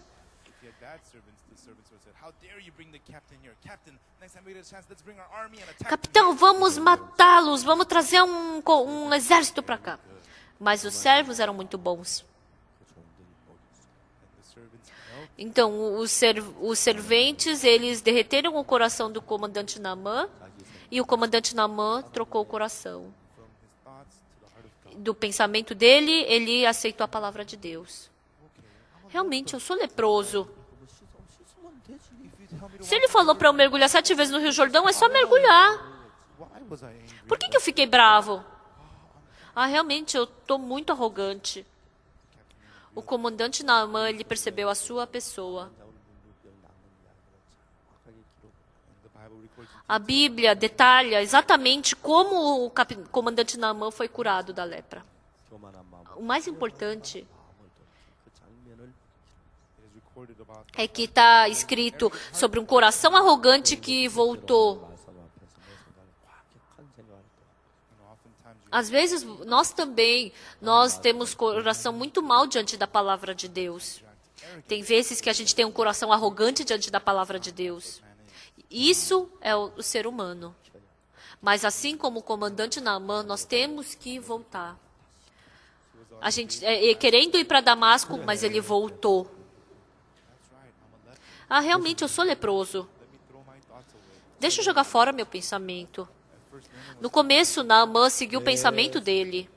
Capitão, vamos matá-los, vamos trazer um exército para cá. Mas os servos eram muito bons. Então, os serventes, eles derreteram o coração do comandante Naamã, e o comandante Naamã trocou o coração. Do pensamento dele, ele aceitou a palavra de Deus. Realmente, eu sou leproso. Se ele falou para eu mergulhar 7 vezes no Rio Jordão, é só mergulhar. Por que eu fiquei bravo? Realmente, eu estou muito arrogante. O comandante Naamã, ele percebeu a sua pessoa. A Bíblia detalha exatamente como o comandante Naamã foi curado da lepra. O mais importante é que está escrito sobre um coração arrogante que voltou. Às vezes, nós temos coração muito mal diante da palavra de Deus. Tem vezes que a gente tem um coração arrogante diante da palavra de Deus. Isso é o ser humano. Mas assim como o comandante Naamã, nós temos que voltar. A gente querendo ir para Damasco, mas ele voltou. Realmente eu sou leproso. Deixa eu jogar fora meu pensamento. No começo, Naamã seguiu o pensamento dele.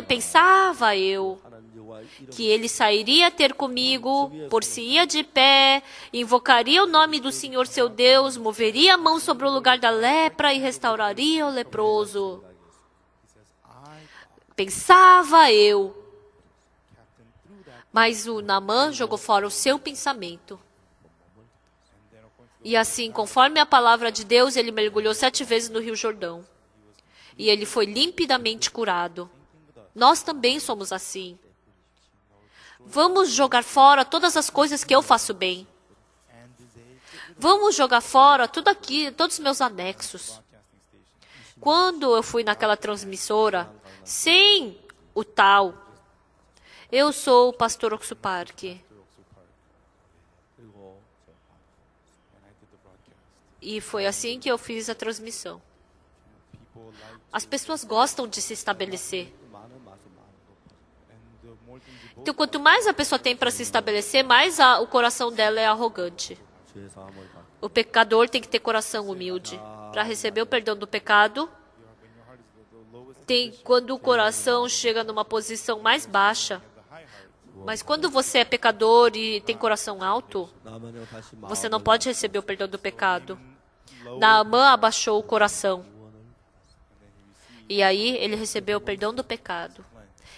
Pensava eu que ele sairia ter comigo, por-se-ia de pé, invocaria o nome do Senhor seu Deus, moveria a mão sobre o lugar da lepra e restauraria o leproso. Pensava eu. Mas o Naamã jogou fora o seu pensamento. E assim, conforme a palavra de Deus, ele mergulhou 7 vezes no Rio Jordão. E ele foi limpidamente curado. Nós também somos assim. Vamos jogar fora todas as coisas que eu faço bem. Vamos jogar fora tudo aqui, todos os meus anexos. Quando eu fui naquela transmissora, sem o tal, eu sou o pastor Oksu Park. E foi assim que eu fiz a transmissão. As pessoas gostam de se estabelecer. Então, quanto mais a pessoa tem para se estabelecer, mais o coração dela é arrogante. O pecador tem que ter coração humilde. Para receber o perdão do pecado, quando o coração chega numa posição mais baixa. Mas quando você é pecador e tem coração alto, você não pode receber o perdão do pecado. Naamã abaixou o coração. E aí ele recebeu o perdão do pecado.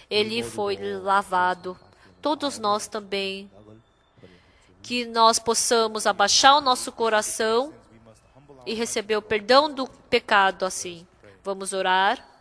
Ele foi lavado. Todos nós também. Que nós possamos abaixar o nosso coração e receber o perdão do pecado assim. Vamos orar.